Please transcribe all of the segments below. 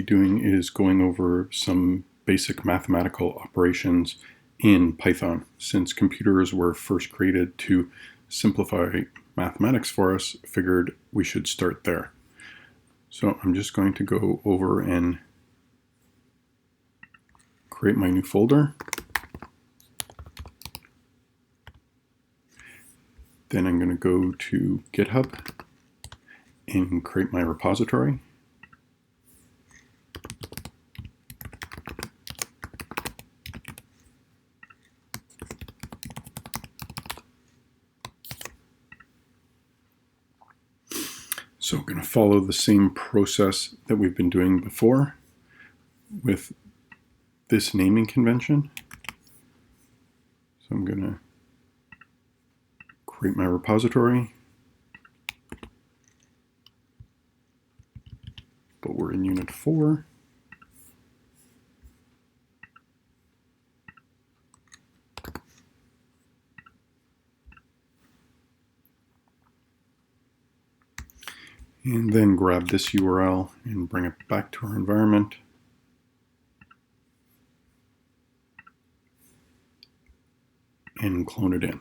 Doing is going over some basic mathematical operations in Python. Since computers were first created to simplify mathematics for us, figured we should start there. So I'm just going to go over and create my new folder. Then I'm going to go to GitHub and create my repository. So I'm going to follow the same process that we've been doing before with this naming convention. So I'm going to create my repository, but we're in Unit 4. And then grab this URL and bring it back to our environment. And clone it in.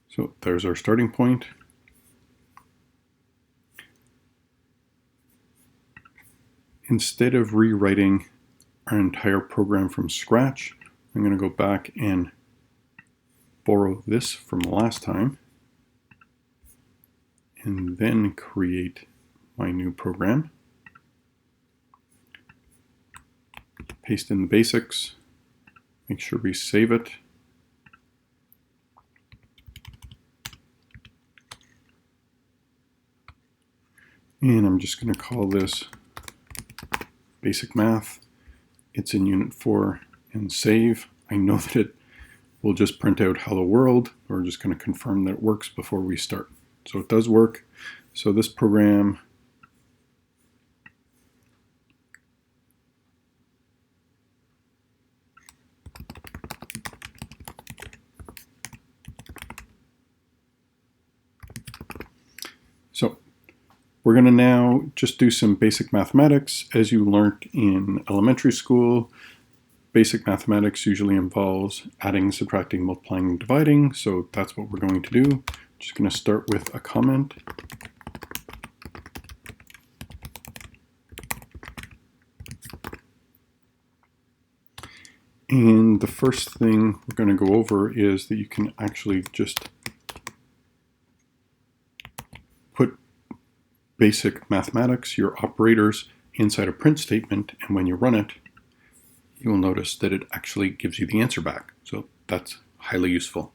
So there's our starting point. Instead of rewriting our entire program from scratch, I'm going to go back and borrow this from the last time and then create my new program. Paste in the basics, make sure we save it. And I'm just going to call this Basic Math. It's in Unit 4 and save. I know that it will just print out hello world. We're just going to confirm that it works before we start. So it does work. So this program we're going to now just do some basic mathematics. As you learned in elementary school, basic mathematics usually involves adding, subtracting, multiplying, dividing. So that's what we're going to do. Just going to start with a comment. And the first thing we're going to go over is that you can actually just put basic mathematics, your operators, inside a print statement, and when you run it, you'll notice that it actually gives you the answer back. So that's highly useful.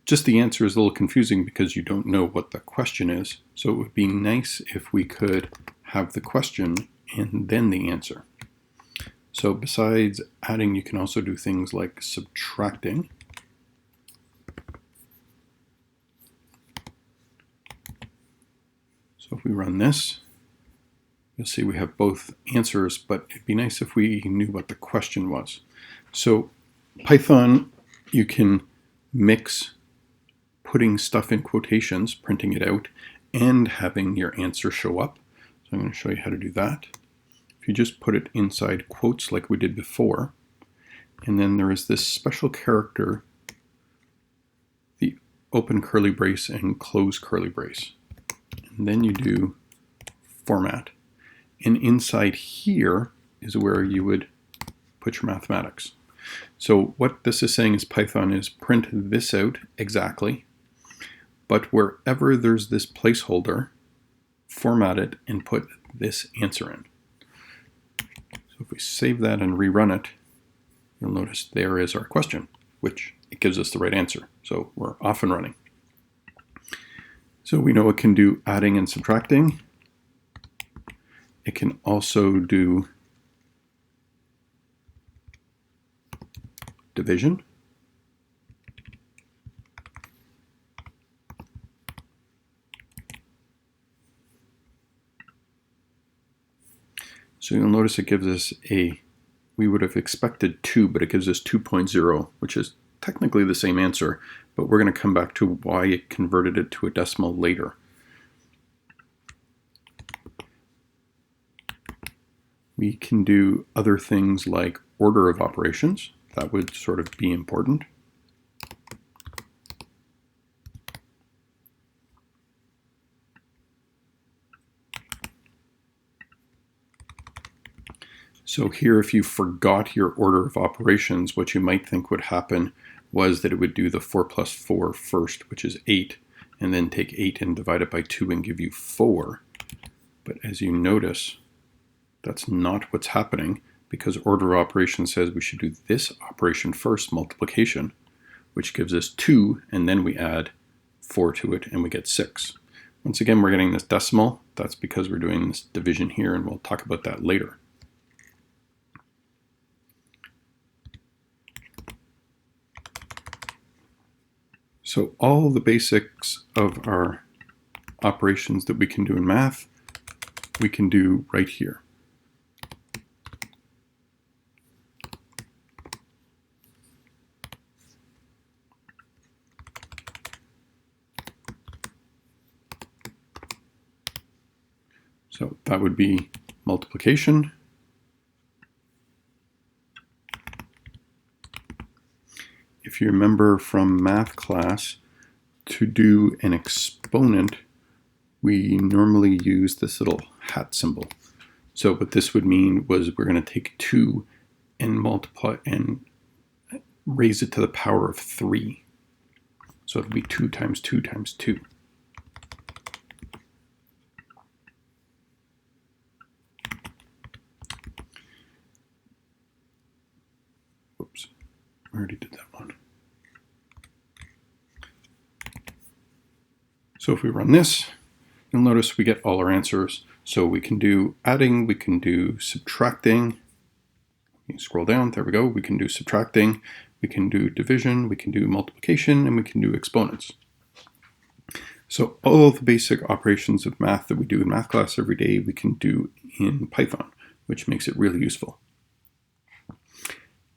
Just the answer is a little confusing because you don't know what the question is. So it would be nice if we could have the question and then the answer. So besides adding, you can also do things like subtracting. So if we run this, you'll see we have both answers, but it'd be nice if we knew what the question was. So Python, you can mix putting stuff in quotations, printing it out, and having your answer show up. So I'm going to show you how to do that. If you just put it inside quotes like we did before, and then there is this special character, the open curly brace and close curly brace. And then you do format. And inside here is where you would put your mathematics. So what this is saying is Python is print this out exactly, but wherever there's this placeholder, format it and put this answer in. So if we save that and rerun it, you'll notice there is our question, which it gives us the right answer. So we're off and running. So we know it can do adding and subtracting. It can also do division. So you'll notice it gives us a we would have expected 2, but it gives us 2.0, which is technically the same answer, but we're going to come back to why it converted it to a decimal later. We can do other things like order of operations. That would sort of be important. So here, if you forgot your order of operations, what you might think would happen was that it would do the 4 plus 4 first, which is 8, and then take 8 and divide it by 2 and give you 4. But as you notice, that's not what's happening, because order of operations says we should do this operation first, multiplication, which gives us 2, and then we add 4 to it, and we get 6. Once again, we're getting this decimal. That's because we're doing this division here, and we'll talk about that later. So all the basics of our operations that we can do in math, we can do right here. So that would be multiplication. If you remember from math class, to do an exponent, we normally use this little hat symbol. So what this would mean was we're going to take 2 and multiply and raise it to the power of 3. So it would be 2 times 2 times 2. Whoops, I already did that one. So if we run this, you'll notice we get all our answers. So we can do adding, we can do subtracting. You scroll down, there we go. We can do subtracting, we can do division, we can do multiplication, and we can do exponents. So all the basic operations of math that we do in math class every day, we can do in Python, which makes it really useful.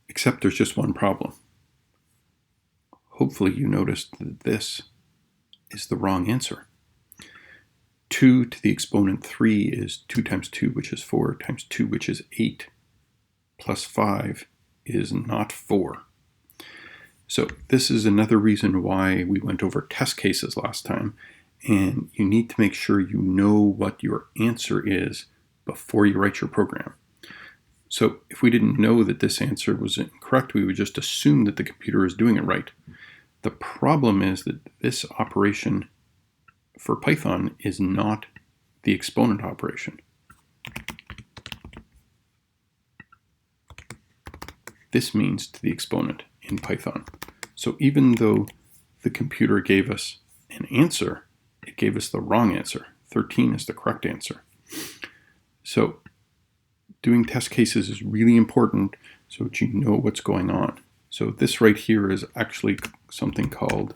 Except there's just one problem. Hopefully you noticed that this is the wrong answer. 2 to the exponent 3 is 2 times 2, which is 4, times 2, which is 8, plus 5 is not 4. So this is another reason why we went over test cases last time, and you need to make sure you know what your answer is before you write your program. So if we didn't know that this answer was incorrect, we would just assume that the computer is doing it right. The problem is that this operation for Python is not the exponent operation. This means to the exponent in Python. So even though the computer gave us an answer, it gave us the wrong answer. 13 is the correct answer. So doing test cases is really important so that you know what's going on. So this right here is actually something called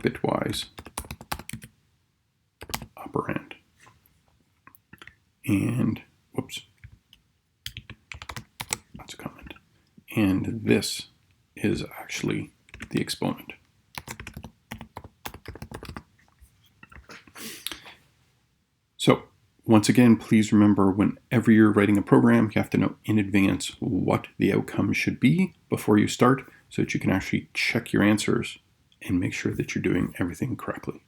bitwise operand. And, whoops, that's a comment. And this is actually the exponent. So once again, please remember whenever you're writing a program, you have to know in advance what the outcome should be before you start so that you can actually check your answers and make sure that you're doing everything correctly.